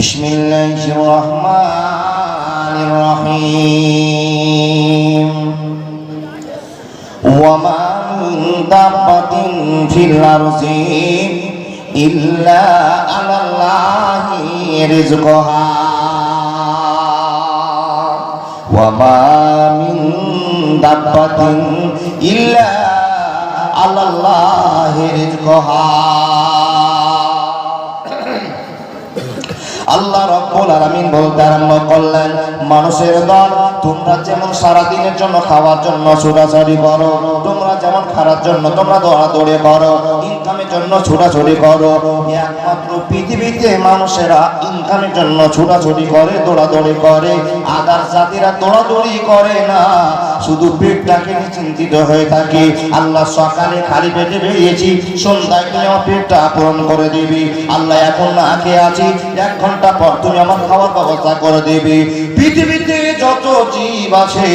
বিসমিল্লাহির রহমানির রহিম। ওয়া মা মিন দাব্বাতিন ফিল আরদি ইল্লা আলাল্লাহি রিজকুহা ওয়া মা মিন দাব্বাতিন ইল্লা আলাল্লাহি রিজকুহা। আল্লাহ রাব্বুল আলামিন বলতে আরম্ভ করলেন, মানুষের দল, তোমরা যেমন সারা দিনের জন্য খাওয়ার জন্য ছোটাছুটি করো, তোমরা যেমন খাওয়ার জন্য তোমরা দৌড়াদৌড়ি করো, ইনকামের জন্য ছোটাছুটি করো, একমাত্র পৃথিবীতে মানুষেরা ইনকামের জন্য ছোটাছুটি করে, দৌড়াদৌড়ি করে। আদার জাতিরা দৌড়াদৌড়ি করে না, শুধু পেটটাকে নিয়ে চিন্তিত হয়ে থাকে। আল্লাহ সকালে খালি পেটে বেরিয়েছি, সন্ধ্যায় তুমি আমার পেটটা পূরণ করে দিবি। আল্লাহ এখন না খেয়ে আছি, 1 ঘন্টা পর তুমি আমার খাওয়ার ব্যবস্থা করে দিবি। পৃথিবীতে যত জীব আছে,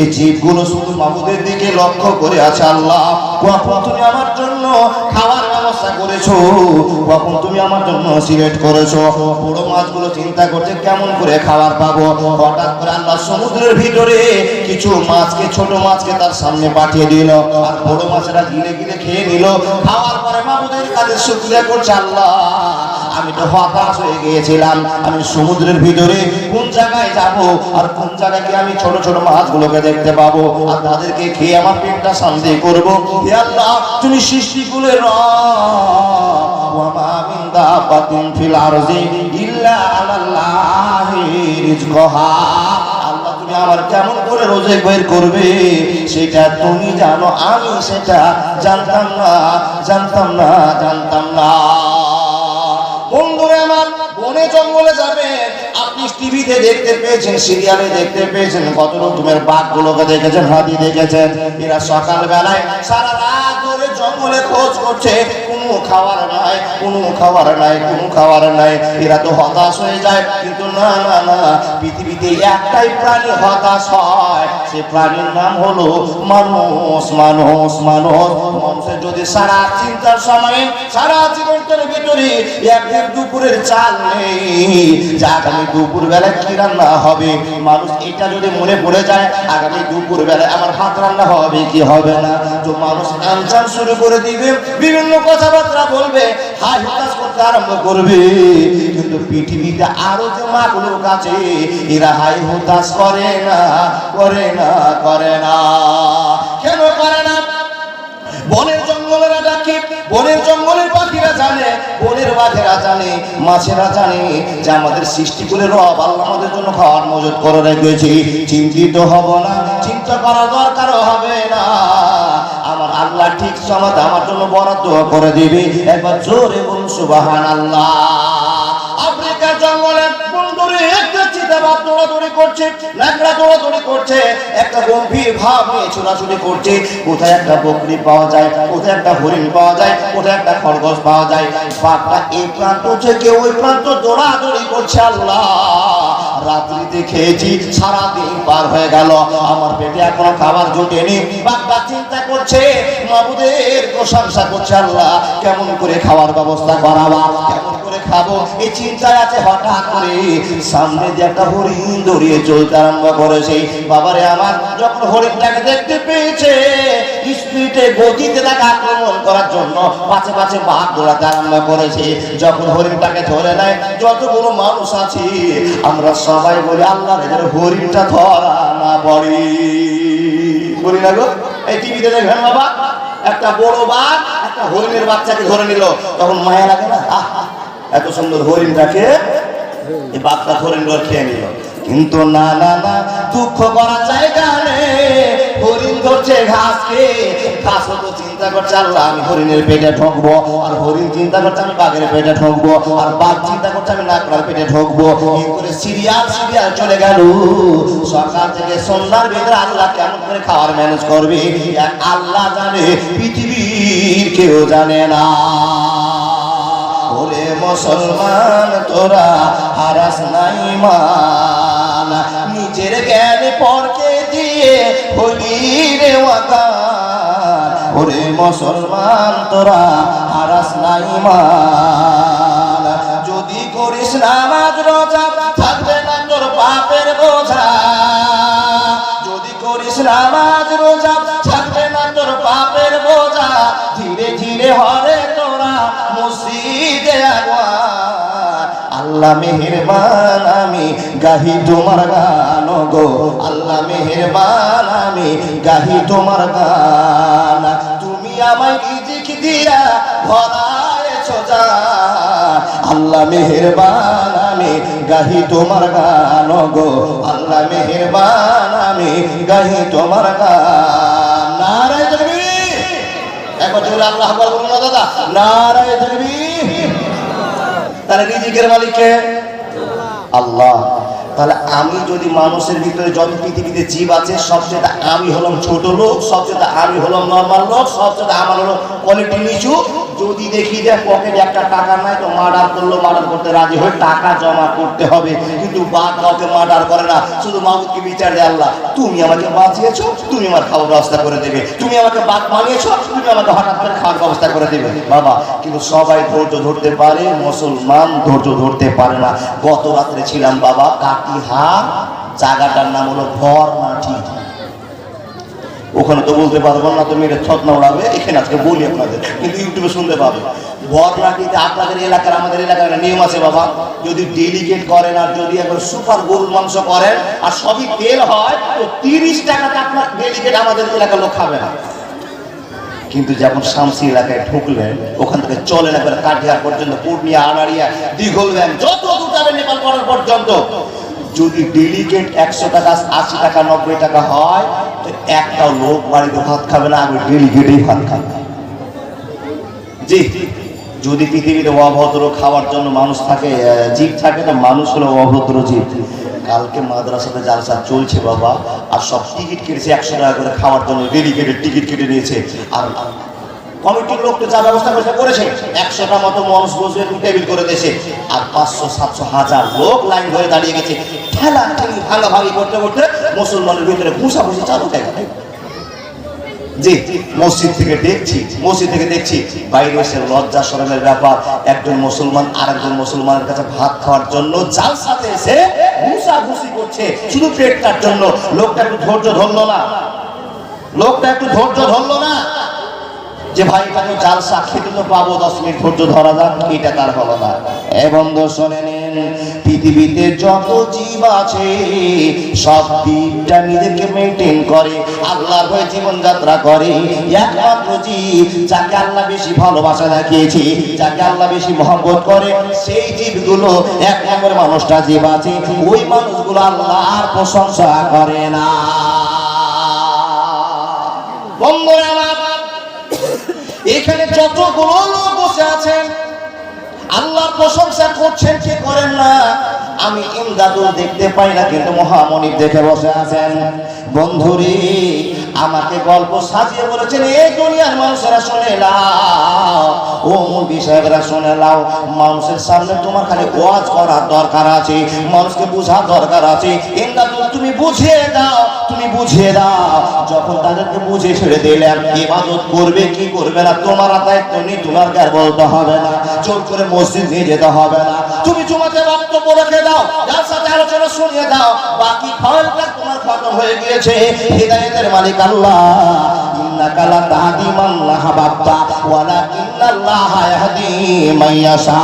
এই জীবগুলো শুধু মাবুদের দিকে লক্ষ্য করে আছে। আল্লাহ, কখন তুমি আমার জন্য খাওয়ার ব্যবস্থা করেছো, কখন তুমি আমার জন্য সিলেক্ট করেছো। বড় মাছগুলো চিন্তা করছে কেমন করে খাবার পাবো। হঠাৎ করে আল্লাহ সমুদ্রের ভিতরে কিছু মাছকে, ছোট মাছকে তার সামনে পাঠিয়ে দিল, আর বড় মাছেরা গিলে গিলে খেয়ে নিল। খাওয়ার পরে মাবুদের কাছে শুকরিয়া করছে, আল্লাহ আমি তো হতাশ হয়ে গিয়েছিলাম, আমি সমুদ্রের ভিতরে কোন জায়গায় যাব আর কোন জায়গায় গিয়ে আমি ছোট ছোট মাছগুলোকে দেখতে পাবো আর তাদেরকে খেয়ে আমার পেটটা শান্তি করবো। হে আল্লাহ, তুমি সৃষ্টিকুলের রব। ওয়া মা মিন দাব্বাতিন ফিল আরদি ইল্লা আলাল্লাহি রিজকুহা। আল্লাহ, তুমি আমার কেমন করে রোজক বের করবে সেটা তুমি জানো, আমি সেটা জানতাম না, জানতাম না, জানতাম না। বন্ধুরা আমার, বনে জঙ্গলে যাবে, আপনি টিভিতে দেখতে পেয়েছেন, সিরিয়ালে দেখতে পেয়েছেন, কত রকমের বাঘগুলোকে দেখেছেন, হাতি দেখেছেন। এরা সকাল বেলায় সারা রাত ধরে জঙ্গলে খোঁজ করছে, কোনো খাবার নাই, কোনো খাবার নাই, কোনো খাবার নাই। এরা তো হতাশ হয়ে যায়, কিন্তু না না না, পৃথিবীতে একটাই প্রাণী হতাশ হয়, সে প্রাণীর নাম হলো মানুষ। মানুষ মানুষ মানুষের যদি সারা চিন্তার সময়, সারা জীবনটার ভিতরে একদিন দুপুরের চাল নেই, যে আগামী দুপুর বেলায় কি রান্না হবে, মানুষ এটা যদি মনে পড়ে যায় আগামী দুপুর বেলায় আমার ভাত রান্না হবে কি হবে না, তো মানুষ আনচান শুরু করে দিবে, বিভিন্ন কথাবার্তা বলবে, হাই হুতাশ করতে আরম্ভ করবে। কিন্তু পৃথিবীতে আরো যে মাগুলোর কাছে এরা হাই হুতাশ করে না, করে না, করে না। কেন করে না? বনের জঙ্গলেরা ডাকে, বনের জঙ্গলের পাখিরা জানে, বনের বাঘেরা জানে, মাছেরা জানে যে আমাদের সৃষ্টিকুলের রব আল্লাহ আমাদের জন্য খাওয়ার মজুদ করে রেখেছে। চিন্তিত হব না, চিন্তা করার দরকারও হবে না। আমার আল্লাহ ঠিক সময় আমার জন্য বরাদ্দ করে দিবে। একবার জোরে বলুন সুবহানাল্লাহ। আফ্রিকার জঙ্গলে বন্ধুরে একটা চিতাবাঘ দৌড়াদৌড়ি করছে, ল্যাংড়া দৌড়াদৌড়ি করছে, একটা গম্ভীর ভাব নিয়ে ছোটাছুটি করছে। কোথায় একটা বকরি পাওয়া যায়, কোথায় একটা হরিণ পাওয়া যায়, কোথায় একটা খরগোশ পাওয়া যায়। বাঘটা এই প্রান্ত থেকে ওই প্রান্ত দৌড়াদৌড়ি করছে। আল্লাহ, রাত্রিতে খেয়েছি, সারাদিন পার হয়ে গেল, আমার পেটে এখনো খাবার জোটেনি। বাঘটা চিন্তা করছে, মাবুদের প্রশংসা করছে, আল্লাহ কেমন করে খাওয়ার ব্যবস্থা করাবা, কেমন করে খাবো, এই চিন্তায় আছে। হঠাৎ করে সামনে দিয়ে একটা হরিণ দৌড়িয়ে চলতে আরম্ভ করেছে। বাবারে আমার, যখন হরিণটাকে দেখতে পেয়েছে, স্পিডে গতিতে তাকে আক্রমণ করার জন্য পাছে পাছে বাঘ দৌড়াতে আরম্ভ করেছে। যখন হরিণটাকে ধরে নেয়, যতগুলো মানুষ আছে আমরা সবাই বলি, আল্লাহ রে হরিণটা ধরা না পড়ে। বলি না গো, এই টিভিতে দেখবেন বাবা, একটা বড় বাঘ একটা হরিণের বাচ্চাকে ধরে নিল, তখন মায়া লাগে না? এত সুন্দর হরিণটাকে এই বাঘটা ধরে নিল, খেয়ে নিল। কিন্তু না না না, দুঃখ করার জায়গা নেই। হরিণ ধরছে ঘাসকে, ঘাস তো চিন্তা করছে আল্লাহ আমি হরিণের পেটে ঢুকবো, আর হরিণ চিন্তা করছে আমি বাঘের পেটে ঢুকবো, আর বাঘ চিন্তা করছে আমি নাকড়ার পেটে ঢুকবো। এই করে সিরিয়াল সিরিয়াল চলে গেল। সকাল থেকে সন্ধ্যার ভিতরে আল্লাহ কেমন করে খাওয়ার ম্যানেজ করবে আল্লাহ জানে, পৃথিবীর কেউ জানে না। ওরে মুসলমান, তোরা হারাস নাই মান, নিজের জ্ঞান পরকে দিয়ে হলি রে ওয়াকার। ওরে মুসলমান, তোরা হারাস নাই মান, যদি করিস নামাজ রোজা থাকবে না তোর পাপের বোঝা, যদি করিস নামাজ রোজা থাকবে না তোর পাপের বোঝা, ধীরে ধীরে হবে তোরা মসজিদে আগুয়ান। আল্লাহ মেহেরবান আমি গাহি তোমার গান গো, আল্লাহ মেহেরবান আমি গাহি তোমার গান। তুমি আমায় রিজিক দিয়া ভরায়েছো জান, আল্লাহ মেহেরবান আমি গাহি তোমার গান গো, আল্লাহ মেহেরবান আমি গাহি তোমার গান। নারায়ে তাকবীর, একবার জোরে আল্লাহু আকবার বলুন না দাদা, নারায়ে তাকবীর। তাহলে রিজিকের মালিক কে? আল্লাহ। তাহলে আমি যদি মানুষের ভিতরে যত পৃথিবীতে জীব আছে সবচেয়ে আমি হলাম ছোট লোক, সবচেয়ে আমি হলাম নরমাল লোক, সবচেয়ে আমার হলো কোয়ালিটি নিচু, যদি দেখি যে পকেটে একটা টাকা নাই তো মার্ডার করলো, মার্ডার করতে রাজি হয়ে টাকা জমা করতে হবে, কিন্তু বাদ কাউকে মার্ডার করে না, শুধু মাহবুবকে বিচার দেয় আল্লাহ তুমি আমাকে বাঁচিয়েছো, তুমি আমার খাওয়ার ব্যবস্থা করে দেবে, তুমি আমাকে বাদ বানিয়েছো, তুমি আমাকে হঠাৎ করে খাওয়ার ব্যবস্থা করে দেবে বাবা। কিন্তু সবাই ধৈর্য ধরতে পারে, মুসলমান ধৈর্য ধরতে পারে না। গত রাত্রে ছিলাম বাবা কাটিহার, জায়গাটার নাম হলো ভরনাঠি, ওখানে তো বলতে পারবো না, তো মেরে ছটনা উড়াবে, এখানে আজকে বলি আপনাদের, কিন্তু ইউটিউবে শুনতে পাবে। ভরনাটিতে আপনাদের এলাকার আমাদের এলাকার নিয়ম আছে বাবা, যদি ডেলিগেট করেন আর যদি একবার সুপার গরুর মাংস করেন আর সবই তেল হয় তো 30 টাকাতে আপনার ডেলিগেট আমাদের এলাকার লোক খাবে না। কিন্তু যখন শামসি এলাকায় ঢুকলেন ওখান থেকে চলেন একবার কাটিহার পর্যন্ত, পূর্ণিয়া, আনাড়িয়া, দীঘলব্যান, যত দূর যাবে নেপাল বর্ডার পর্যন্ত, যদি ডেলিগেট 100 টাকা, 80 টাকা, 90 টাকা হয় তো একটা লোক বাড়িতে ভাত খাবে না, আমি ডেলিগেটেই ভাত খাবে। জি, যদি পৃথিবীতে অভদ্র খাওয়ার জন্য মানুষ থাকে, জীব থাকে, তো মানুষ হলো অভদ্র জীব। কালকে মাদ্রাসাতে জালসা চলছে বাবা, আর সব টিকিট কেটেছে 100 টাকা করে খাওয়ার জন্য, ডেলিগেটের টিকিট কেটে নিয়েছে। আর কমিটির লোক তো যা ব্যবস্থা করেছে 100টা মতো মানুষ বসবে, টেবিল করে দিয়েছে, আর 500, 700, 1000 লোক লাইন ধরে দাঁড়িয়ে গেছে। ঠেলা ঠেলি ভাঙাভাঙি করতে করতে মুসলমানের ভিতরে ঘুষাঘুষি চালু হয়ে গেল। জি, মসজিদ থেকে দেখছি বাইরে এসে লজ্জা শরমের ব্যাপার, একজন মুসলমান আরেকজন মুসলমানের কাছে ভাত খাওয়ার জন্য জালসাতে এসে ঘুষাঘুষি করছে শুধু পেটটার জন্য। লোকটা একটু ধৈর্য ধরলো না, যে ভাই তাকে জালসা খেতে তো পাবো, 10 মিনিট ধৈর্য ধরা যাক, এটা তার হলো না। বন্ধু শুনে নিন, পৃথিবীতে যত জীব আছে সব জীবটা নিজেকে মেনটেন করে, আল্লাহর হয়ে জীবনযাত্রা করে। একমাত্র জীব যাকে আল্লাহ বেশি ভালোবাসা দেখিয়েছে, যাকে আল্লাহ বেশি মহব্বত করে, সেই জীবগুলো, 1 নম্বর মানুষটা জীব আছে, ওই মানুষগুলো আল্লাহর প্রশংসা করে না। বন্ধুরা আমার, এখানে যতগুলো লোক বসে আছেন আল্লাহর প্রশংসা করছেন, কে করেন না? আমি ইমদাদুল দেখতে পাই না, কিন্তু মহামনিব দেখে বসে আছেন। বন্ধুরে, আমাকে গল্প সাজিয়ে বলেছেন, এই দুনিয়ার মানুষেরা শুনে নাও, ও মুরব্বি সাহেবরা শুনে নাও, মানুষের সামনে তোমার খালি ওয়াজ করার দরকার আছে, মানুষকে বোঝার দরকার আছে। ইমদাদুল তুমি বুঝিয়ে দাও। যখন তাদেরকে বুঝে ছেড়ে দিলাম, ইবাদত করবে কি করবে না তোমার দায়িত্ব নেই, তোমার কার বলতে হবে না, জোর করে মসজিদ নিয়ে যেতে হবে না, তুমি তোমাকে বক্তব্য রেখে দাও, যার সাথে আলোচনা শুনিয়ে দাও, বাকি ফাইলটা তোমার খতম হয়ে গিয়েছে। হিদায়াতের মালিক আল্লাহ, ইন্নাকা লা তাহদি মান আহবাবতা ওয়ালাকিন্নাল্লাহা ইয়াহদি মান ইয়াশা।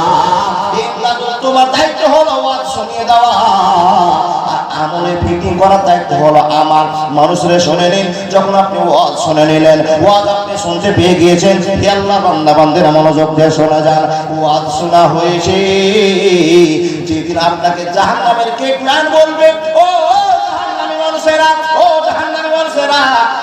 তোমার দায়িত্ব হলো ওয়াজ শুনিয়ে দেওয়া, আমলে ফিটিং করার দায়িত্ব হলো আমার। মানুষরা শুনে নিন, যখন আপনি ওয়াজ শুনে নিলেন, ওয়াজ আপনি শুনতে পেয়ে গিয়েছেন, হে আল্লাহ বান্দা বান্দিরা মনোযোগ দিয়ে শোনা যান। ওয়াজ শোনা হয়েছে, যেদিন আপনাকে জাহান্নামের গেটম্যান বলবে, ও জাহান্নামী মানুষেরা, ও জাহান্নামী মানুষেরা,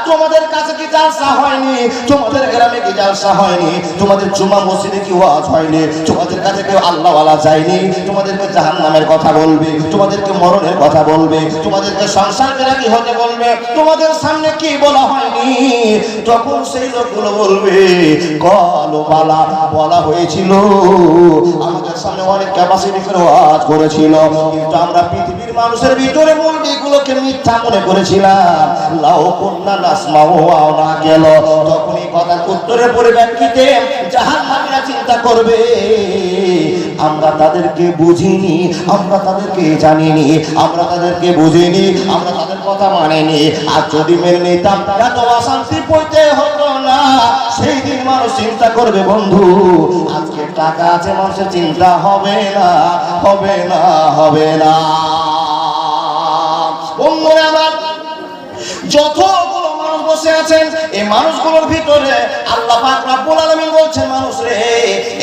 তোমাদের কাছে কি জালসা হয়নি? তোমাদের গ্রামে কি জালসা হয়নি? তোমাদের জুমা মসজিদে কি ওয়াজ হয়নি? তোমাদের কাছে কেউ আল্লাহওয়ালা যায়নি? তোমাদেরকে জাহান্নামের কথা বলবে, তোমাদেরকে মরণের কথা বলবে, তোমাদেরকে সংসার করে কি হতে বলবে, তোমাদের সামনে কি বলা হয়নি? তখন সেই লোকগুলো বলবে, কলো বালা, বলা হয়েছিল, আমাদের সামনে অনেক ক্যাপাসিটি করে ওয়াজ করেছিল, কিন্তু আমরা পৃথিবীর মানুষের ভিতরে মুরগিগুলোকে মিথ্যা মনে করেছিলাম। লাও কন্যা নাসমাউ ওয়াও না গেল, তখন এই কথার উত্তরে পরিপ্রেক্ষিতে জাহান্নামীরা চিন্তা করবে, আমরা তাদেরকে বুঝিনি, আমরা তাদেরকে জানিনি, আমরা তাদেরকে বুঝিনি, আমরা তাদের কথা মানিনি। আর যদি মেনে নিতাম এত অশান্তি পড়তে হতো না। সেই দিন মানুষ চিন্তা করবে বন্ধু আজকে টাকা আছে, মানুষের চিন্তা হবে না, হবে না, হবে না। বন্ধুরা আমার, যতগুলো মানুষ বসে আছেন এই মানুষগুলোর ভিতরে আল্লাহ পাক রব্বুল আলামিন বলছেন, মানুষ রে,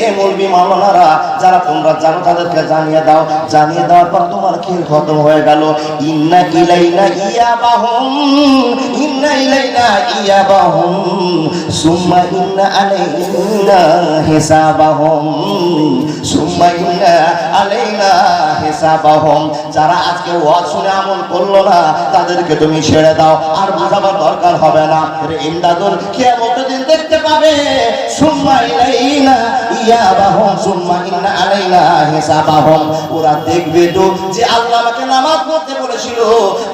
এ মৌলবি মাওলানারা যারা তোমরা জানো তাদেরকে জানিয়ে দাও। জানিয়ে দেওয়ার পর তোমার খেল খতম হয়ে গেল। ইন্না ইলাইনা ইয়াবাহুম, ইন্না ইলাইনা ইয়াবাহুম, সুম্মা ইন্না আলাইনা হিসাবাহুম, সুম্মা ইন্না আলাইনা হিসাবাহুম। যারা আজকে ওয়াজ শুনে আমল করলো না তাদেরকে তুমি ছেড়ে দাও, আর বুঝাবার দরকার হবে না। ইমদাদুল কিয়ামতের দিন দেখতে পাবে, সুম্মা ইলাইনা ইয়াবাহুম, সুম্মা ইন্না আলাইনা হিসাবাহুম। ওরা দেখবে তো যে আল্লাহ আমাকে নামাজ পড়তে বলেছিল,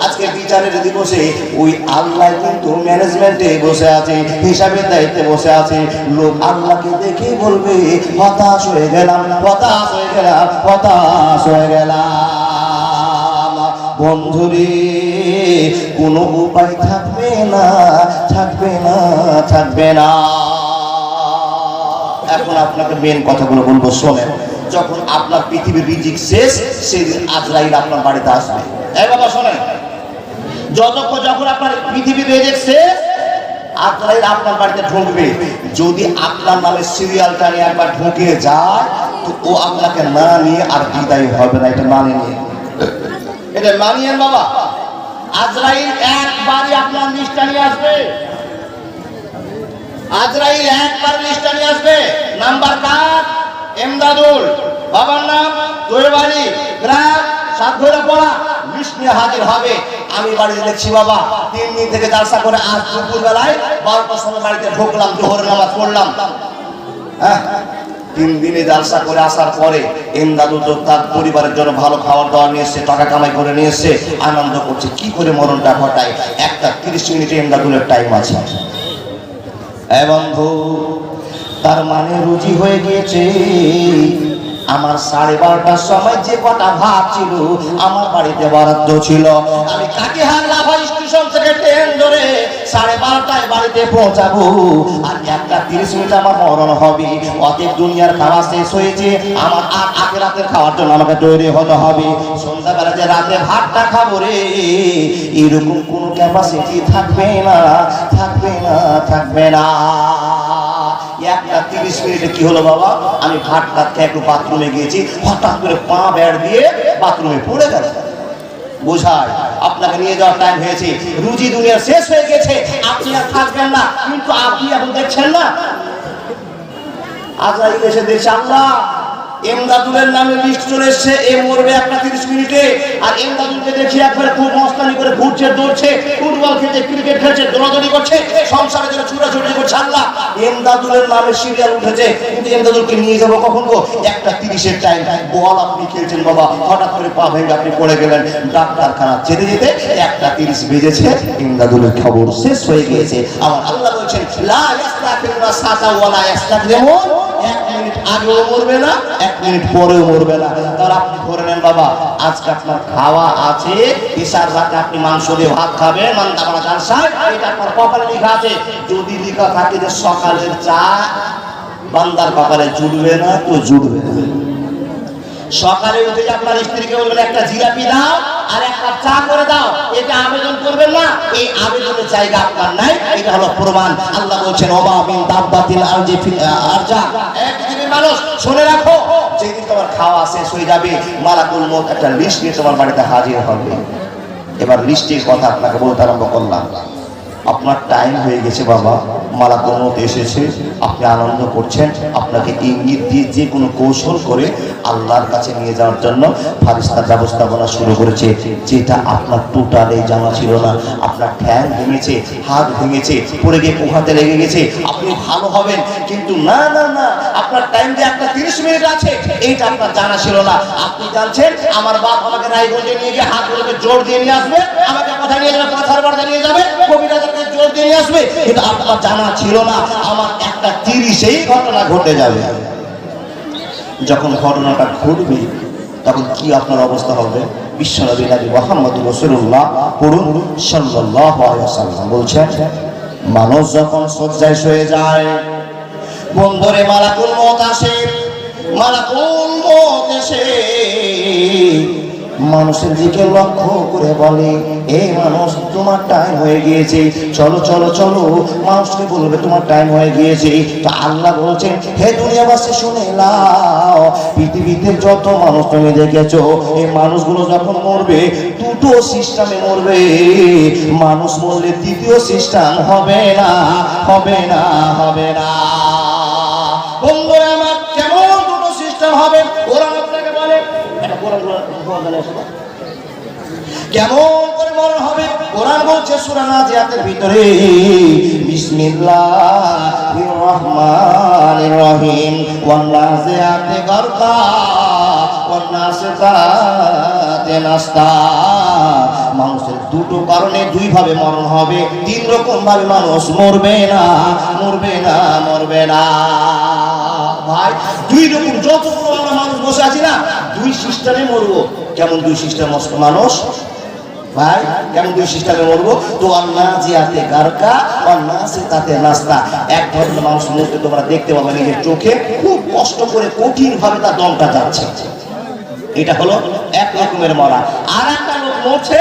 আজকে বিচারের দিবসে ওই আল্লাহ কিন্তু ম্যানেজমেন্টে বসে আছে, হিসাবের দায়িত্বে বসে আছে। লোক আল্লাহকে দেখেই বলবে হতাশ হয়ে গেলাম, হতাশ হয়ে গেলাম, হতাশ হয়ে গেলাম। বন্ধুরে, কোনো উপায় থাকবে না, থাকবে না, থাকবে না। এখন আপনাকে মেন কথাগুলো বলবো, শোনেন। যখন আপনার পৃথিবীর রিজিক শেষ, সেদিন আজরাইল আপনার বাড়িতে আসবে। এই বাবা শোনেন, যখন আপনার পৃথিবীর রিজিক শেষ, আজরাইল আপনার বাড়িতে ঢুকবে। যদি আপনার নামে সিরিয়ালটা নিয়ে একবার ঢুকে যায় তো ও আপনাকে না নিয়ে আর বিদায় হবে না। এটা মানিয়ে নিয়ে, এটা মানিয়ে বাবা। আজরাইল একবারই আপনার লিস্টটা নিয়ে আসবে। আজরাইল একবার লিস্টটা নিয়ে আসবে। নাম্বার কার্ড এমদাদুল, বাবার নাম, তোর বাড়ি, গ্রাম, সাতঘরা পড়া, লিস্ট নিয়ে হাজির হবে। আমি বাড়িতে দেখছি বাবা 3 দিন থেকে জালসা করে আজ দুপুর বেলায় 12টার সময় বাড়িতে ঢুকলাম, জোহরের নামাজ পড়লাম। হ্যাঁ, 3 দিনে জালসা করে আসার পরে এমদাদুল তো তার পরিবারের জন্য ভালো খাবার দাবার নিয়ে এসছে, টাকা কামাই করে নিয়ে এসছে, আনন্দ করছে। কি করে মরণটা ঘটায়? একটা 30 মিনিটে এমদাদুলের টাইম আছে। বন্ধু, তার মানে রুজি হয়ে গিয়েছে। আমার 12:30টার সময় যে কটা ভাত ছিল আমার বাড়িতে বরাদ্দ ছিল, আমি কাটিহার লাভা স্টেশন থেকে ট্রেন ধরে 12:30টায় বাড়িতে পৌঁছাবো। আর একটা 30 মিনিট আমার মরণ হবে। অতএব দুনিয়ার খাওয়া শেষ হয়েছে, আমার আর আখিরাতের খাওয়ার জন্য আমাকে তৈরি হতে হবে। সন্ধ্যাবেলা যে রাতে ভাতটা খাবো রে, এরকম কোনো ক্যাপাসিটি থাকবে না, থাকবে না, থাকবে না। একটা 30 মিনিটে কি হলো বাবা, আমি ভাত খেয়ে একটু বাথরুমে গিয়েছি, হঠাৎ করে পা বেড় দিয়ে বাথরুমে পড়ে গেল। বোঝায় আপনাকে নিয়ে যাওয়ার টাইম হয়েছে, রুজি দুনিয়া শেষ হয়ে গেছে, আপনি আর থাকবেন না। কিন্তু আপনি এখন দেখছেন না, আজরাইল এসে দেখছে আল্লাহ এমদাদুলের নামে লিস্ট চলে এসছে, এ মরবে একটা 30 মিনিটে। আর এমদাদুলকে দেখি একবার খুব মস্তানি করে ঘুরছে, দৌড়ছে, ফুটবল খেলছে, ক্রিকেট খেলছে, দৌড়াদৌড়ি করছে, সংসারের জন্য ছুটাছুটি করছে। আল্লাহ এমদাদুলের নামে সিরিয়াল উঠেছে, কিন্তু এমদাদুলকে নিয়ে যাবো কখন গো? একটা 30-এর টাইম। বল আপনি খেলছেন বাবা, হঠাৎ করে পা ভেঙে আপনি পড়ে গেলেন। ডাক্তারখানা যেতে যেতে একটা 30 বেজেছে, এমদাদুলের খবর শেষ হয়ে গিয়েছে। আমার আল্লাহ বলছেন লা ইস্তাকিরুনা সাতা ওয়ালা ইস্তাকদিমুন, 1 মিনিট আগেও মরবে না, 1 মিনিট পরেও মরবে না। তাহলে আপনি ধরে নেন বাবা, আজকে আপনার খাওয়া আছে, ঈশার রাতে আপনি মাংস দিয়ে ভাত খাবেন, মান্দাবানা জালসা, এটা আপনার কপালে লেখা আছে। যদি লেখা থাকে যে সকালের চা বান্দার কপালে জুড়বে না, তো জুড়বে না। সকালে উঠে আপনার স্ত্রীকে বলবেন একটা জিলাপি দাও আর এক কাপ চা করে দাও, এটা আবেদন করবেন না। এই আবেদনের জায়গা আপনার নাই, এটা হলো প্রমাণ। আল্লাহ বলছেন ওমা মিন দাব্বাতিল আরজি ফিল আরজা, পৃথিবীর মানুষ শুনে রাখো, যেদিন তোমার খাওয়া শেষ হয়ে যাবে মালাকুল মউত একটা লিস্ট নিয়ে তোমার বাড়িতে হাজির হবে। এবার লিস্টের কথা আপনাকে বলতে আরম্ভ করলাম। আপনার টাইম হয়ে গেছে বাবা, মালাকুল মউত এসেছে, আপনি আনন্দ করছেন, আপনাকে ইঙ্গিত দিয়ে যে কোনো কৌশল করে আল্লাহর কাছে নিয়ে যাওয়ার জন্য ফারিস্তার ব্যবস্থাপনা শুরু করেছে, যেটা আপনার টোটালি জানা ছিল না। আপনার ঠ্যাং ভেঙেছে, হাত ভেঙেছে, পড়ে গিয়ে পোহাতে লেগে গেছে, আপনি ভালো হবেন, কিন্তু না না না, আপনার টাইম যে একটা 30 মিনিট আছে এইটা আপনার জানা ছিল না। আপনি জানছেন আমার বাপ আমাকে রায়গঞ্জে নিয়ে গিয়ে হাতগুলোকে জোর দিয়ে নিয়ে আসবে, আমাকে কোথায় নিয়ে যাবে, পাথার বাড়িতে নিয়ে যাবে, কবিরাজকে জোর দিয়ে নিয়ে আসবে, কিন্তু আপনার জানা ছিল না আমার একটা 30-এই ঘটনা ঘটে যাবে। যখন ঘটনাটা ঘটবে তখন কি আপনার অবস্থা হবে? বিশ্বনবী নবী মুহাম্মদ রাসূলুল্লাহ পড়ুন সাল্লাল্লাহু আলাইহি ওয়াসাল্লাম বলছেন, মানুষ যখন শয্যায় শুয়ে যায়, বন্ধুরে মালাকুল মউত আসে। মালাকুল মউত এসে মানুষের দিকে লক্ষ্য করে বলে, এই মানুষ তোমার টাইম হয়ে গিয়েছে, চলো চলো চলো। মানুষকে বলবে তোমার টাইম হয়ে গিয়েছে। তো আল্লাহ বলছেন, হে দুনিয়াবাসী শুনে নাও, পৃথিবীতে যত মানুষ তুমি দেখেছো, এই মানুষগুলো যখন মরবে দুটো সিস্টেমে মরবে। মানুষ মরলে দ্বিতীয় সিস্টেম হবে না, হবে না, হবে না। বন্ধুরা আমার, কেমন দুটো সিস্টেম হবে? কোরআন আপনাকে বলে, এটা কোরআন কেমন করে মরণ হবে? কোরআন বলছে সূরা নাজিয়াতের ভিতরে, বিসমিল্লাহির রহমানির রহিম, ওয়ান নাজিয়াতি গারকা ওয়ান নাসিতাতি নাসতা। মানুষের দুটো কারণে দুই ভাবে মরণ হবে, তিন রকম ভাবে মানুষ মরবে না, মরবে না, মরবে না। ভাই, দুই রকম যতগুলো আমরা মানুষ বসে আছি না, দুই সিস্টেমে মরবো। কেমন দুই সিস্টেম মানুষ? ভাই, কেমন দুই সিস্টেমে মরবো? তো নাজিয়াতে গারকা আর নাসিতাতে নাসতা। এক ধরনের মানুষ মরতে তোমরা দেখতে পাবে নিজের চোখে, খুব কষ্ট করে কঠিন ভাবে তার দমটা যাচ্ছে। এটা হলো এক রকমের মরা। আর একটা লোক মরছে,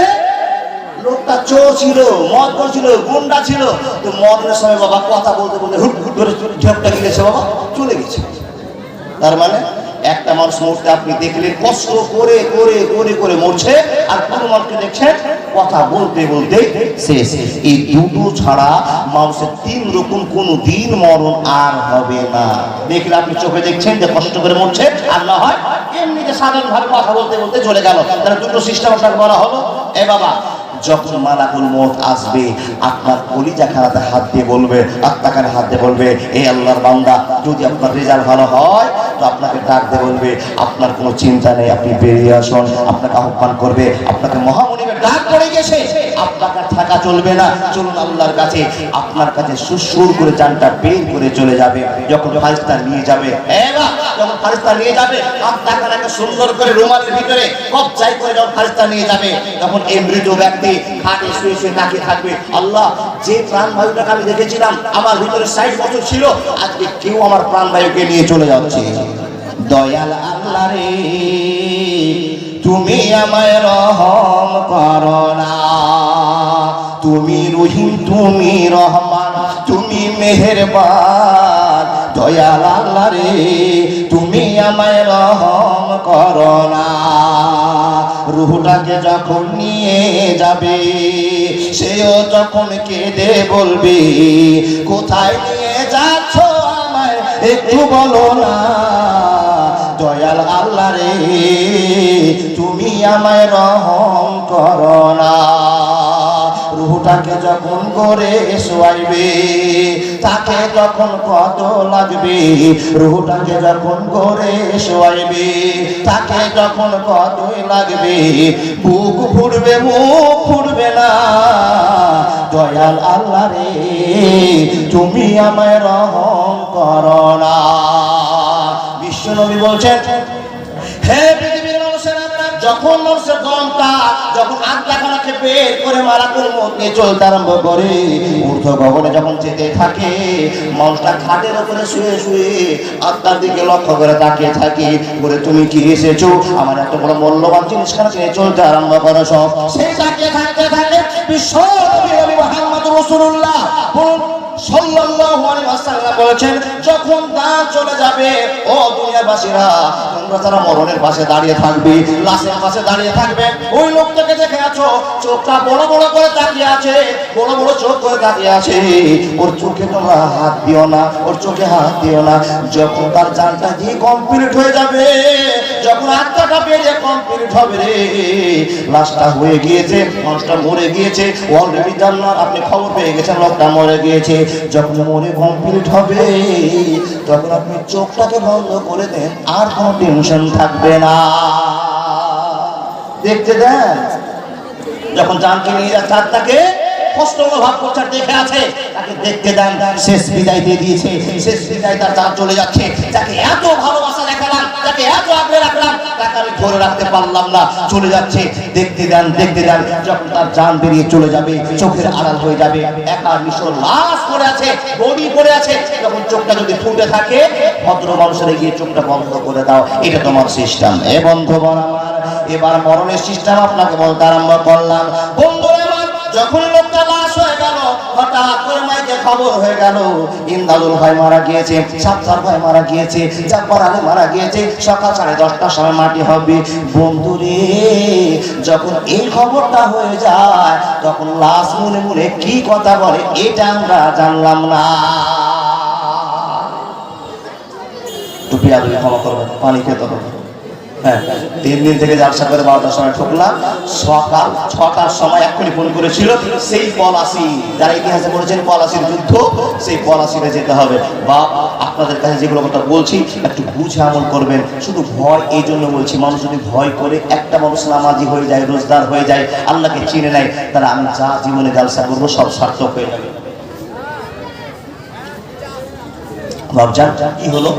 লোকটা চোর ছিল, মদ করছিল, গুন্ডা ছিল। তো মরণের সময় বাবা কথা বলতে বলতে হুট হুট করে ঝপটা গিয়েছে, বাবা চলে গেছে। তার মানে একটা মানুষ মরতে আপনি দেখলে কষ্ট করে করে করে করে মরছে, আর কোনো মানুষকে দেখছেন কথা বলতে বলতে শেষ। এই দুটো ছাড়া মানুষের তিন রকম কোনো দিন মরণ আর হবে না। দেখলে আপনি চোখে দেখছেন যে কষ্ট করে মরছে, আর না হয় এমনিতে সাধারণ ভাবে কথা বলতে বলতে চলে গেল। তাহলে দুটো সিস্টেম আপনাকে বলা হলো। এ বাবা, যখন মালাকুল মউত আসবে, আপনার কলিজা খানাতে হাত দিয়ে বলবে, আত্মাখানে হাত দিয়ে বলবে, এই আল্লাহর বান্দা, যদি আপনার রেজাল্ট ভালো হয় তো আপনাকে ডাক দিয়ে বলবে, আপনার কোনো চিন্তা নেই, আপনি বেরিয়ে আসুন। আপনাকে আহ্বান করবে, আপনাকে মহামনিবের ডাক পড়ে গেছে, আপনাকে থাকা চলবে না, চলুন আল্লাহর কাছে। আপনার কাছে সুর করে জানটা বের করে চলে যাবে। যখন ফারিস্তা নিয়ে যাবে, যখন ফারিস্তা নিয়ে যাবে, আপনাকে সুন্দর করে রুমালের ভিতরে কবজাই করে যখন ফারিস্তা নিয়ে যাবে, তখন এই মৃত ব্যক্তি খাটে শুয়ে শুয়ে তাকিয়ে থাকবে, আল্লাহ, যে প্রাণ বায়ুটাকে আমি দেখেছিলাম আমার ভিতরে 60 বছর ছিল, আজকে কেউ আমার প্রাণ বায়ুকে নিয়ে চলে যাচ্ছে। দয়াল আল্লাহ রে, তুমি আমায় রহম করো না। তুমি রহিম, তুমি রহমান, তুমি মেহেরবান। দয়াল আল্লাহ রে, তুমি আমায় রহম করো না। রূহটাকে যখন নিয়ে যাবে, সেও যখন কেঁদে বলবে, কোথায় নিয়ে যাচ্ছ আমায় একটু বলো না। দয়াল আল্লাহ রে, তুমি আমায় রহম করো না। রূহটাকে যখন করে শোয়াইবে, তাকে যখন কত লাগবে। রূহটাকে যখন করে শোয়াইবে, তাকে যখন কতই লাগবে। বুক ফুটবে, মুখ ফুটবে না। দয়াল আল্লাহ রে, তুমি আমায় রহম করো না। বিশ্বনবী বলছেন, হে পৃথিবীর মানুষেরা, যখন মানুষের দমটা যখন আত্মাখানাকে বের করে মালাকুল মউত নিয়ে চলতে আরম্ভ করে, ঊর্ধ্ব গগনে যখন যেতে থাকে, মানুষটা খাটের উপরে শুয়ে শুয়ে আত্মার দিকে লক্ষ্য করে তাকিয়ে থাকে, বলে তুমি কি এসেছো আমার এত বড় মূল্যবান জিনিসখানাকে নিয়ে চলতে আরম্ভ করো। সব সেই তাকিয়ে থাকতে থাকে বিশ্বনবী মুহাম্মদ রাসূলুল্লাহ সাল্লাল্লাহু আলাইহি ওয়াসাল্লাম বলেছেন, যখন দান চলে যাবে, ও দুনিয়াবাসীরা, তোমরা যারা মরণের পাশে দাঁড়িয়ে থাকবে, লাশের পাশে দাঁড়িয়ে থাকবে, ওই লোকটাকে দেখে আছো, চোখটা বড় বড় করে তাকিয়ে আছে, বড় বড় চোখ করে তাকিয়ে আছে, ওর চোখে তোমরা হাত দিও না, ওর চোখে হাত দিও না। যখন তার জানটা দিয়ে কমপ্লিট হয়ে যাবে, যখন আত্মাটা বেরিয়ে কমপ্লিট হবে রে, লাশটা হয়ে গিয়েছে, মানুষটা মরে গিয়েছে, অলরেডি জান্নাত, আপনি খবর পেয়ে গেছেন লোকটা মরে গিয়েছে। যখন মরে কমপ্লিট হবে, তখন আপনি চোখটাকে বন্ধ করে দেন, আর কোনো টেনশন থাকবে না। দেখতে দেন, যখন জানকে নিয়ে যাচ্ছে আত্মাকে, কষ্ট অনুভব করছে আর দেখে আছে, তাকে দেখতে দেন। শেষ বিদায় দিয়ে দিয়েছে, শেষ বিদায় তার জান চলে যাচ্ছে। যাকে এত ভালোবাসা দেখালাম, যাকে এত আগলে রাখলাম, তাকে আমি ধরে রাখতে পারলাম না, চলে যাচ্ছে। দেখতে দেন, দেখতে দেন। যখন তার জান বেরিয়ে চলে যাবে, চোখের আড়াল হয়ে যাবে, একা নিশোর লাশ পড়ে আছে, বডি পড়ে আছে, যখন চোখটা যদি ফুটে থাকে, ভদ্র মানুষের গিয়ে চোখটা বন্ধ করে দাও, এটা তোমার সিস্টেম। এ বন্ধুগণ আমার, এবার মরণের সিস্টেম আপনাকে বলতে আরম্ভ করলাম। বন্ধুরা আমার, যখন লোকটা লাশ হয়ে গেল, হঠাৎ করে মাইকে খবর হয়ে গেল ইমদাদুল ভাই মারা গিয়েছে, সাত্তার ভাই মারা গিয়েছে, জাফর আলী মারা গিয়েছে, সকাল 10:30টার সময় মাটি হবে। বন্ধুরে, যখন এই খবরটা হয়ে যায়, তখন লাশ মনে মনে কি কথা বলে এটা আমরা জানলাম না। টুপি আদুলি ক্ষমা করবেন, পানি খেতে হবে। হ্যাঁ, 3 দিন থেকে জালসা করে 12টার সময় ঢুকলাম, সকাল 6টার সময় এক্ষুনি ফোন করেছিল, সেই পলাশি, যারা ইতিহাসে পড়েছেন পলাশির যুদ্ধ, সেই পলাশিতে যেতে হবে। বাপ, আপনাদের কাছে যেগুলো কথা বলছি একটু বুঝে আমল করবেন। শুধু ভয় এই জন্য বলছি, মানুষ যদি ভয় করে, একটা মানুষ নামাজি হয়ে যায়, রোজদার হয়ে যায়, আল্লাহকে চিনে নেয়, তারা আমি যা জীবনে জালসা করবো সব সার্থক হয়ে যাবে। বাবজান, কি হলো,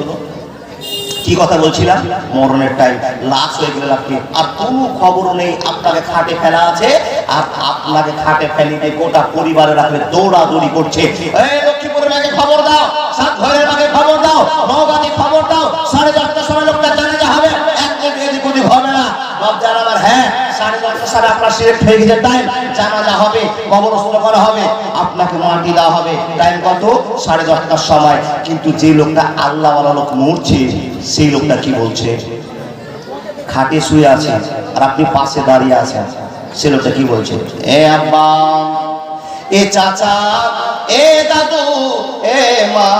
কি কথা বলছিলাম? মরণের টাইম, লাশ হয়ে গেলে আপনি আর কোনো খবর নেই, আপনাকে খাটে ফেলা আছে, আর আপনাকে খাটে ফেলিতে গোটা পরিবারে রাখলে দৌড়াদৌড়ি করছে। এই লক্ষ্মীপুরের মাকে খবর দাও, সাত ঘরের মাকে খবর দাও, নওগাঁতে খবর দাও, 10:30টার সময় লোকটা জানাজা হবে, এক মিনিট এদিক ওদিক হবে না। বাপ জান আমার, হ্যাঁ 10:30টার সময় আপনার সিলেক্ট হয়ে গেছে টাইম, জানাজা হবে, কবরস্থ করা হবে, আপনাকে মাটি দেওয়া হবে। টাইম কত? 10:30টার সময়। কিন্তু যে লোকটা আল্লাহ ওয়ালা লোক মরছে, সেই লোকটা কি বলছে? খাটে শুয়ে আছে আর আপনি পাশে দাঁড়িয়ে আছেন, সে লোকটা কি বলছে? এ আব্বা, এ চাচা, এ দাদু, এ মা,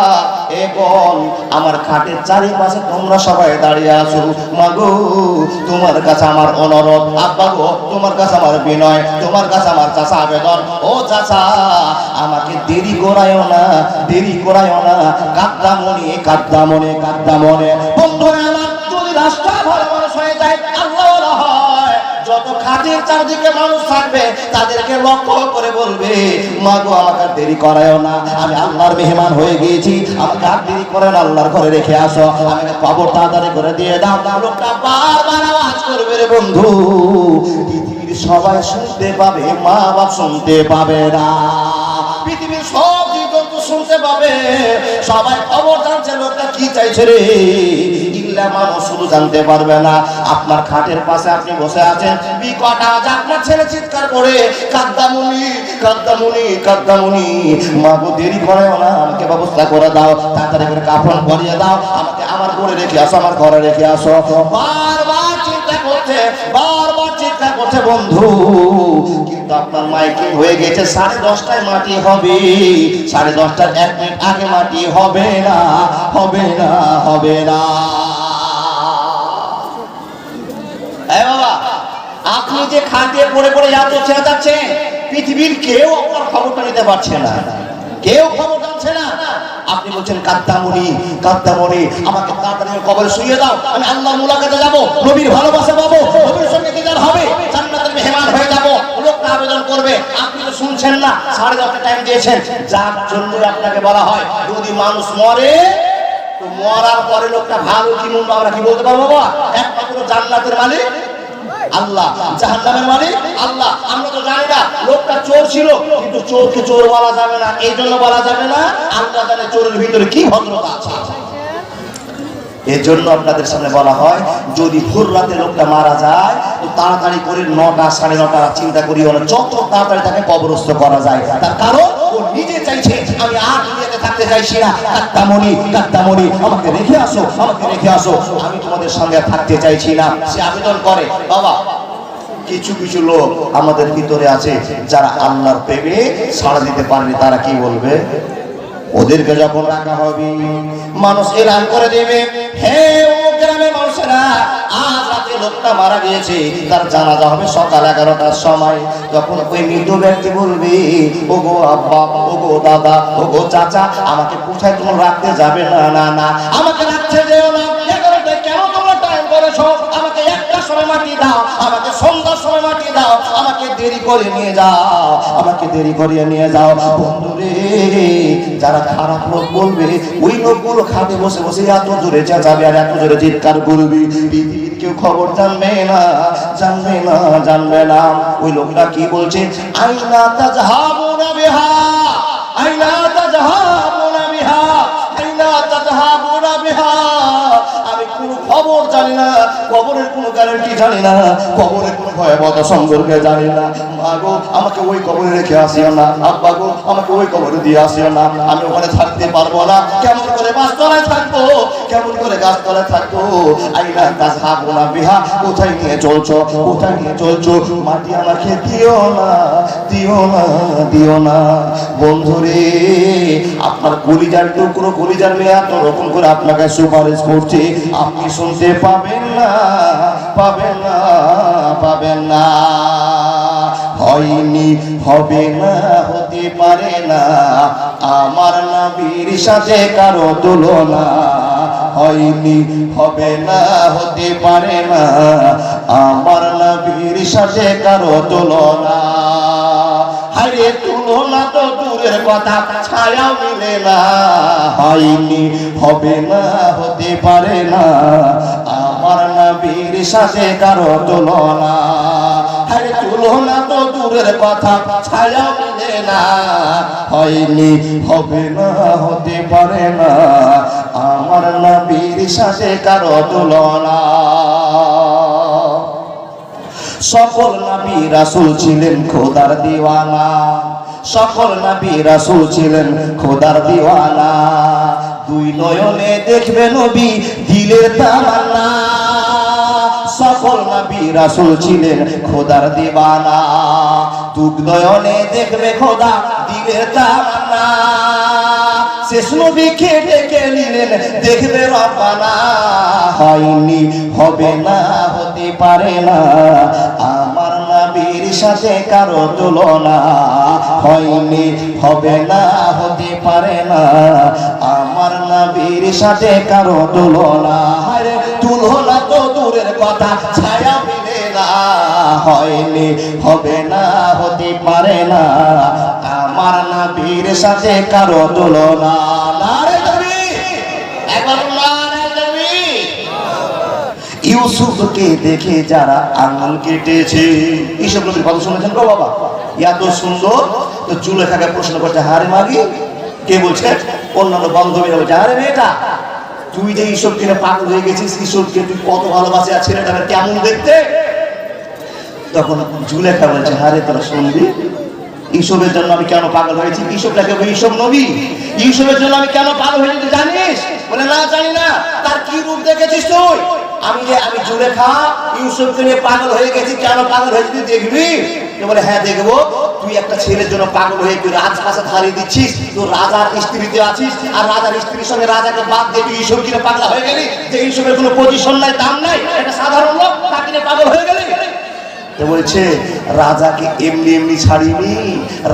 এ বোন, আমার খাটের চারিপাশে তোমরা সবাই দাঁড়িয়ে আছো। মা গো, তোমার কাছে আমার অনুরোধ, আব্বা গো, তোমার কাছে আমার বিনয়, তোমার কাছে আমার চাচা আবেদন, ও চাচা, আমাকে দেরি করায়ও না, দেরি করায়ও না, কাদ্দামনে, কাদ্দামনে, কাদ্দামনে। বন্ধুরা আমার, যদি রাস্তা ভালো মানুষ হয়ে যায়, আল্লাহ হয়, যত খাটের চারদিকে মানুষ থাকবে, তাদেরকে লক্ষ্য করে বলবে, মা গো, আমাকে দেরি করায়ও না, আমি আল্লাহর মেহমান হয়ে গিয়েছি, আমাকে আর দেরি করেন, আল্লাহর ঘরে রেখে আসো, আমাকে খবর তাড়াতাড়ি করে দিয়ে দাও। লোকটা বারবার আওয়াজ করবে, রে বন্ধু, পৃথিবীর সবাই শুনতে পাবে, মা বাপ শুনতে পাবে না, পৃথিবীর সব জীবজন্তু শুনতে পাবে, সবাই খবর জানছে লোকটা কি চাইছে রে, মানুষ শুধু জানতে পারবে না। আপনার খাটের পাশে আপনি বসে আছেন, বিকট আওয়াজে আপনার ছেলে চিৎকার করে, কাদ্দামুনি, কাদ্দামুনি, কাদ্দামুনি, মা গো, দেরি করেও না, আমাকে ব্যবস্থা করে দাও, তাড়াতাড়ি করে কাফন পরিয়ে দাও, আমাকে আমার ঘরে রেখে আসো, আমার ঘরে রেখে আসো। বারবার চিন্তা করছে, বারবার চিন্তা করছে বন্ধু, কিন্তু আপনার মাইকিং হয়ে গেছে 10:30টায় মাটি হবে, 10:30টার 1 মিনিট আগে মাটি হবে না, হবে না, হবে না। বাবা, আপনি যে খাটে পড়ে পড়ে এত চেঁচাচ্ছেন, পৃথিবীর কেউ আপনার খবরটা নিতে পারছে না, কেউ খবর জানছে না। আপনি বলছেন কাদ্দামনি, কাদ্দামনি, আমাকে তাড়াতাড়ি কবরে শুইয়ে দাও, আমি আল্লাহ মুলাকাতে যাব, নবীর ভালোবাসা পাবো, নবীর সঙ্গে দিদার হবে, জান্নাতের মেহমান হয়ে যাব। লোকটা আবেদন করবে, আপনি তো শুনছেন না, 10:30টা টাইম দিয়েছেন, যার জন্য আপনাকে বলা হয়, যদি মানুষ মরে, তো মরার পরে লোকটা ভালো কি মন্দ আমরা কি বলতে পারবো? বাবা, একমাত্র জান্নাতের মালিক আল্লাহ, জাহান্নামের মালিক আল্লাহ। আমরা তো জানি না লোকটা চোর ছিল, কিন্তু চোরকে চোর বলা যাবে না, এই জন্য বলা যাবে না, আল্লাহ জানে চোরের ভিতরে কি ভদ্রতা আছে। এর জন্য আপনাদের সামনে বলা হয়, যদি ভোর রাতে লোকটা মারা যায়, তো তাড়াতাড়ি করে 9টা 9:30 চিন্তা করিও না, যত তাড়াতাড়ি তাকে কবরস্থ করা যায়। তার কারণ ও নিজে চাইছে, আমি আর দুনিয়াতে থাকতে চাইছি না, কাদ্দামনি, কাদ্দামনি, আমাকে রেখে আসো, আমাকে রেখে আসো, আমি তোমাদের সঙ্গে থাকতে চাইছি না। সে আবেদন করে। বাবা, কিছু কিছু লোক আমাদের ভিতরে আছে, যারা আল্লাহর প্রেমে সাড়া দিতে পারেনি, তারা কি বলবে? ওদেরকে যখন রাখা হবে, মানুষ এলান করে দেবে, হে ও গ্রামের মানুষেরা, আজ রাতে লোকটা মারা গিয়েছে, তার জানাজা হবে সকাল 11টার সময়। তখন ওই মৃত ব্যক্তি বলবে, ওগো আব্বা, ওগো দাদা, ওগো চাচা, আমাকে কোথায় তোমরা রাখতে যাবে না, না না, আমাকে রাখতে যেও না, 11টায় কেন তোমরা টাইম করেছো, আমাকে একটা সময় মাটি দাও, আমাকে সন্ধ্যার সময় মাটি দাও, আমাকে দেরি করে নিয়ে যাও, আমাকে দেরি করে নিয়ে যাও। বন্ধুরে, যারা খারাপ লোক বলবে ওই লোকগুলো খাতে বসে বসে এত জোরে চেঁচাবে আর এত জোরে চিৎকার করবি, পৃথিবীর কেউ খবর জানবে না, জানবে না, জানবে না। ওই লোকটা কি বলছে? আইনা তাজহাবুনা বিহা, আইনা তাজহাবুনা বিহা, আইনা তাজহাবুনা বিহা। আমি কোনো খবর জানি না, খবরের কোনো গ্যারান্টি জানি না, খবরের কোনো ভয়াবহতা সম্পর্কে জানি না। মা গো, আমাকে ওই কবরে রেখে আসিও না, আব্বা গো, আমাকে ওই কবরে দিয়ে আসিও না, আমি ওখানে থাকতে পারবো না। কেমন করে গাছতলায় থাকবো, কেমন করে গাছতলায় থাকবো? আইনা তাজহাবুনা বিহা, কোথায় নিয়ে চলছো, কোথায় নিয়ে চলছো? মাটি আমাকে দিও না, দিও না, দিও না। বন্ধুরে, আপনার কলিজার টুকরো, কলিজার মেয়ে এত রকম করে আপনাকে সুপারিশ করছে, আপনি শুনতে পাবেন না, পাবেন না, পাবেন না। হয়নি, হবে না, হতে পারে না, আমার নবীর সাথে কারো তুলনা। হয়নি, হবে না, হতে পারে না, আমার নবীর সাথে কারো তুলনা। আরে তুলনা তো দূরের কথা, ছায়া মিলে না। হয়নি, হবে না, হতে পারে না, আমার নবীর সাথে কারো তুলনা। আরে তুলনা তো দূরের কথা, ছায়া মিলে না। হয়নি, হবে না, হতে পারে না, আমার নবীর সাথে কারো তুলনা। সকল নবী রাসূল ছিলেন খোদার দিওয়ানা, সকল নবী রাসূল ছিলেন খোদার দিওয়ানা। দুই নয়নে দেখবে নবী দিলের তামান্না, সকল নবী রাসূল ছিলেন খোদার দিওয়ানা। দুই নয়নে দেখবে খোদা দিলের তামান্না। শেষ নবীকে ডেকে নিলেন দেখবে রব্বানা। হয়নি, হবে না, হতে পারে না, আমার নবীর সাথে কারো তুলনা। হয়নি, হবে না, হতে পারে না, আমার নবীর সাথে কারো তুলনা। আরে তুলনা তো দূরের কথা, ছায়া মিলে না। হয়নি, হবে না, হতে পারে না, আমার নবীর সাথে কারো তুলনা। নারে তাকবীর, একবার নারে তাকবীর। ইউসুফকে দেখে যারা আঙ্গুল কেটেছে, এইসব নবীর কথা শুনেছেন গো বাবা? এত সুন্দর। তো জুলেখাকে প্রশ্ন করছে, হারে মাগি, কে বলছে? অন্যান্য বান্ধবীরা বলছে, আরে মেয়েটা, তুই যে এইসব কিনে পাগল হয়ে গেছিস, ঈশ্বরকে তুই কত ভালোবাসে, আর ছেলেটা কেমন দেখতে? তখন জুলেখা বলছে, হারে তোরা শুনবি, ইউসুফের জন্য আমি কেন পাগল হয়েছি? ইউসুফটাকে ইউসুফ নবী, ইউসুফের জন্য আমি কেন পাগল হয়েছি তুই জানিস? বলে না, জানি না। তার কি রূপ দেখেছিস তুই? আমি জুলেখা ইউসুফকে নিয়ে পাগল হয়ে গেছি, কেন পাগল হয়েছি তুই দেখবি? বলে হ্যাঁ দেখবো। তুই একটা ছেলের জন্য পাগল হয়ে তুই রাজপ্রাসাদ হারিয়ে দিচ্ছিস, তুই রাজার স্ত্রীতে আছিস, আর রাজার স্ত্রীর সঙ্গে রাজাকে বাদ দিয়ে তুই ইউসুফ কিনে পাগল হয়ে গেলি, যে ইউসুফের কোনো পজিশন নাই, দাম নাই, এটা সাধারণ লোক, তাকে নিয়ে পাগল হয়ে গেলি। বলছে রাজাকে এমনি এমনি ছাড়িনি,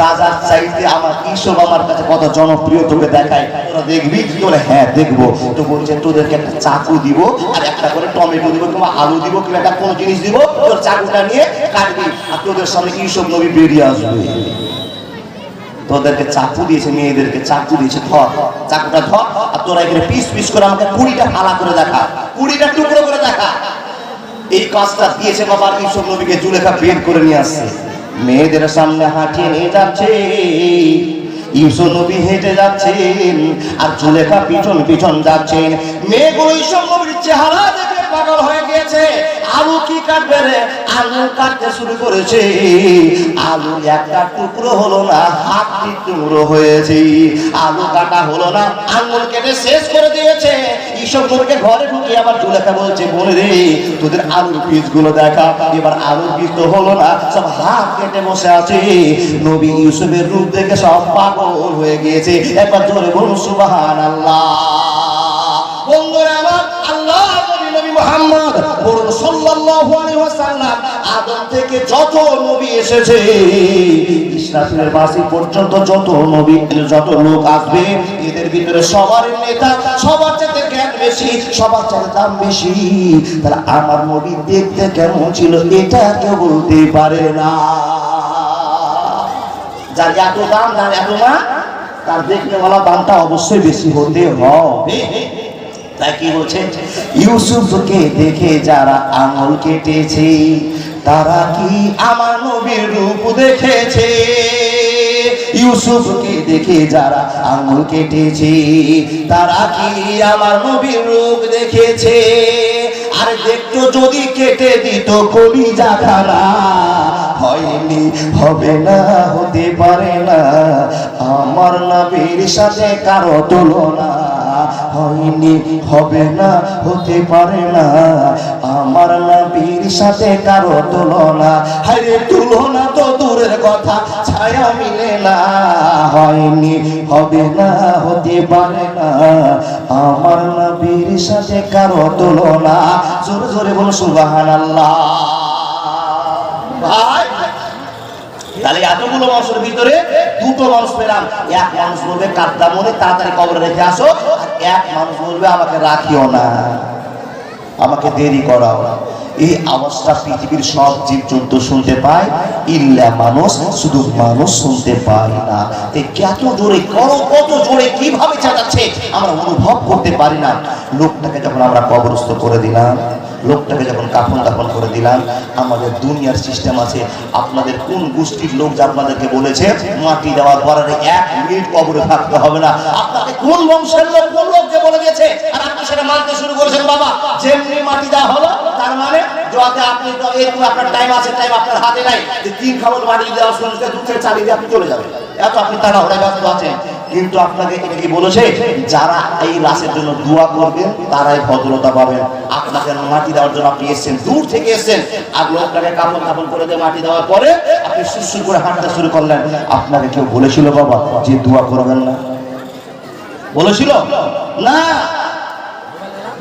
রাজার চাইতে আমার ইসব আমার কাছে কত জনপ্রিয়, তোকে দেখায়, তোরা দেখবি? বলে হ্যাঁ দেখবো। তো বলছে তোদেরকে একটা চাকু দিব, আর একটা করে টমেটো দিব, কিংবা আলু দিব, কিংবা একটা কোনো জিনিস দিব, তোর চাকুটা নিয়ে কাটবি, আর তোদের সামনে ইসব নবী বেরিয়ে আসবে। তোদেরকে চাকু দিয়েছে, মেয়েদেরকে চাকু দিয়েছে, ধর চাকুটা ধর, আর তোরা এখানে পিস পিস করে আমাকে 20টা ফালা করে দেখা, 20টা টুকরো করে দেখা। এই কাজটা দিয়েছে বাবা ইউসুফ নবীকে। জুলেখা বের করে নিয়ে আসছে, মেয়েদের সামনে হাঁটিয়ে নিয়ে যাচ্ছে। ইউসুফ নবী হেঁটে যাচ্ছেন, আর জুলেখা পিছন পিছন যাচ্ছেন। মেয়েগুলো ইউসুফ নবীর চেহারা দেখে পাগল হয়ে গিয়েছে। আলু কি কাটবে রে? আলু কাটতে শুরু করেছে। আলু একটা টুকরো হলো না, হাতটি টুকরো হয়েছে। আলু কাটা হলো না, আঙুল কেটে শেষ করে দিয়েছে। ইউসুফ নবীকে ঘরে ঢুকিয়ে আবার জুলেখা বলছে, বোন রে তোদের আলুর বীজগুলো দেখা। এবার আলুর বীজ তো হলো না, সব হাত কেটে বসে আছে। নবী ইউসুফের রূপ দেখে সব পাগল হয়ে গিয়েছে। একবার জোরে বলুন সুবহানাল্লাহ। বন্ধুরা আমার, আল্লাহ নবী মুহাম্মদ বলুন সাল্লাল্লাহু আলাইহি ওয়াসাল্লাম। আদম থেকে যত নবী এসেছে ইসরাফিলের বাঁশি পর্যন্ত যত নবী যত লোক আসবে এদের ভিতরে সবার নেতা, সবার চাইতে জ্ঞান বেশি, সবার চাইতে দাম বেশি। তাহলে আমার নবী দেখতে কেমন ছিল এটা কেউ বলতে পারে না। যার এত দাম, যার এত না, তার দেখতে বলা দামটা অবশ্যই বেশি হতে হবে। তাই কি বলছে, ইউসুফকে দেখে যারা আঙুল কেটেছে তারা কি আমার নবীর রূপ দেখেছে। ইউসুফকে দেখে যারা আঙুল কেটেছে তারা কি আমার নবীর রূপ দেখেছে। আর দেখতো যদি কেটে দিত কলিজা খানা, হয়নি, হবে না, হতে পারে না আমার নবীর সাথে কারো তুলনা। হয়নি, হবে না, হতে পারে না আমার নবীর সাথে কারো তুলনা। হায়রে তুলনা তো দূরের কথা, ছায়া মিলে না। হয়নি, হবে না, হতে পারে না আমার নবীর সাথে কারো তুলনা। জোরে জোরে বলো সুবহানাল্লাহ। ভাই তাহলে এতগুলো মানুষের ভিতরে দুটো মানুষ পেলাম। এক মানুষ বলবে কাদ্দামনে তাড়াতাড়ি কবরে রেখে আসো, আর এক মানুষ বলবে আমাকে রাখিও না, আমাকে দেরি করাও। এই আওয়াজটা পৃথিবীর সব জীবজন্তু শুনতে পায়, ইল্লা মানুষ, শুধু মানুষ শুনতে পায় না। কত জোরে, কত জোরে কিভাবে চেঁচাচ্ছে আমরা অনুভব করতে পারি না। লোকটাকে যখন আমরা কবরস্থ করে দিলাম, লোকটাকে যখন কাফন দাফন করে দিলাম, আমাদের দুনিয়ার সিস্টেম আছে। আপনাদের কোন গোষ্ঠীর লোক যে আপনাদেরকে বলেছে মাটি দেওয়ার পরে 1 মিনিট কবরে থাকতে হবে না? আপনাকে কোন বংশের লোক, কোন লোক যে বলে দিয়েছে আর আপনি সেটা মানতে শুরু করেছেন? বাবা যেমনি মাটি দেওয়া হলো তার মানে যাতে আপনি তো একটু আপনার টাইম আছে, টাইম আপনার হাতে নাই যে 3 খাবল মাটি দেওয়ার শুনতে 2 থেকে 4 দিয়ে আপনি চলে যাবেন, এত আপনি তাড়াহুড়ায় ব্যস্ত আছেন। কিন্তু আপনাকে এটা কি বলেছে, যারা এই লাশের জন্য দোয়া করবেন তারাই ভদ্রতা পাবেন। আপনাকে মাটি দেওয়ার জন্য আপনি এসেছেন, দূর থেকে এসেছেন, আর লোকটাকে কাপড় কাপড় করে দিয়ে মাটি দেওয়ার পরে আপনি সুরসুর করে হাঁটতে শুরু করলেন। আপনাকে কেউ বলেছিল বাবা যে দোয়া করবেন না? বলেছিল না,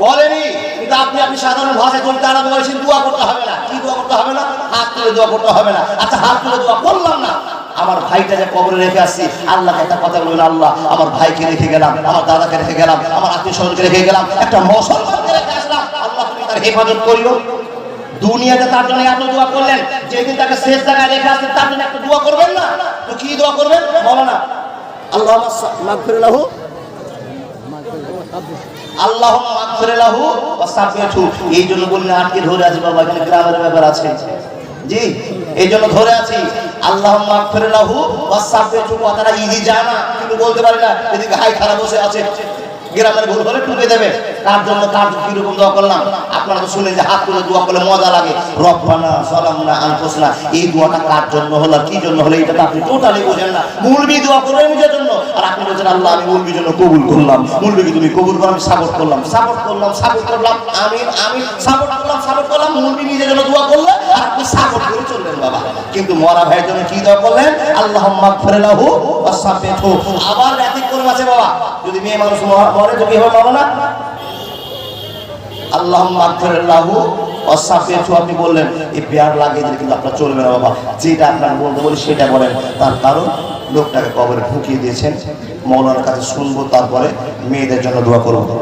বলেনি। কিন্তু আপনি সাধারণ ভাষায় চলতে আরম্ভ করেছেন দোয়া করতে হবে না। কি দোয়া করতে হবে না? হাত তুলে দোয়া করতে হবে না। আচ্ছা হাত তুলে দোয়া করলাম না, আমার ভাইটা যে কবরে রেখে আসছি, আল্লাহকে একটা কথা বলবেন, আল্লাহ আমার ভাইকে রেখে গেলাম, আমার দাদাকে রেখে গেলাম, আমার আত্মীয় স্বজনকে রেখে গেলাম, একটা মুসলমানকে রেখে আসলাম, আল্লাহ তুমি তার হেফাজত করিও। দুনিয়াতে তার জন্য এত দোয়া করলেন, যেদিন তাকে শেষ জায়গায় রেখে আসছেন তার জন্য একটা দোয়া করবেন না? তো কি দোয়া করবেন বলো না? আল্লাহুম্মা মাগফির লাহু, আল্লাহুম্মা মাগফির লাহু ওয়া সাব্বিহু। এই জন্য বললেন আটকে ধরে আছি বাবা, এখানে গ্রামের ব্যাপার আছে জি, এই জন্য ধরে আছি। আল্লাহুম্মা মাগফির লাহু ওয়া সাব্বিহু, কথাটা ইজি জানা কিন্তু বলতে পারি না। এদিকে হাই খারাপ বসে আছে, গ্রামের ভুল হলে টুকে দেবে। কার জন্য কার কিরকম দোয়া করলাম আপনারা তো শুনে যে হাত তুলে দোয়া করলে মজা লাগে, রব্বানা যালামনা আনফুসানা। এই দোয়াটা কার জন্য হলো আর কি জন্য হলো এটা তো আপনি টোটালি বোঝেন না। মুলবি দোয়া করবেন নিজের জন্য, আর আপনি বলছেন আল্লাহ আমি মুলবির জন্য কবুল করলাম, মুলবিকে তুমি কবুল করো, আমি সাপোর্ট করলাম, সাপোর্ট করলাম, সাপোর্ট করলাম, আমি সাপোর্ট করলাম, সাপোর্ট করলাম। মুলবি নিজের জন্য দোয়া করলে আর আপনি সাপোর্ট করে চললেন বাবা। কিন্তু মরা ভাইয়ের জন্য কি দোয়া করলেন? আল্লাহুম্মা মাগফির লাহু ওয়া সাব্বিহু। আবার ব্যতিক্রম আছে বাবা, যদি মেয়ে মানুষ মরে তো কি হবে বলো না? আল্লাহুম্মা মাগফির লাহু ওয়া সাব্বিহু আপনি বললেন, এই পেয়ার লাগিয়ে দিলে কিন্তু আপনার চলবে না বাবা। যেটা আপনার বলতে বলি সেটা বলেন। তার কারণ লোকটাকে কবরে ঢুকিয়ে দিয়েছেন, মওলানার কাছে শুনবো, তারপরে মেয়েদের জন্য দোয়া করবো।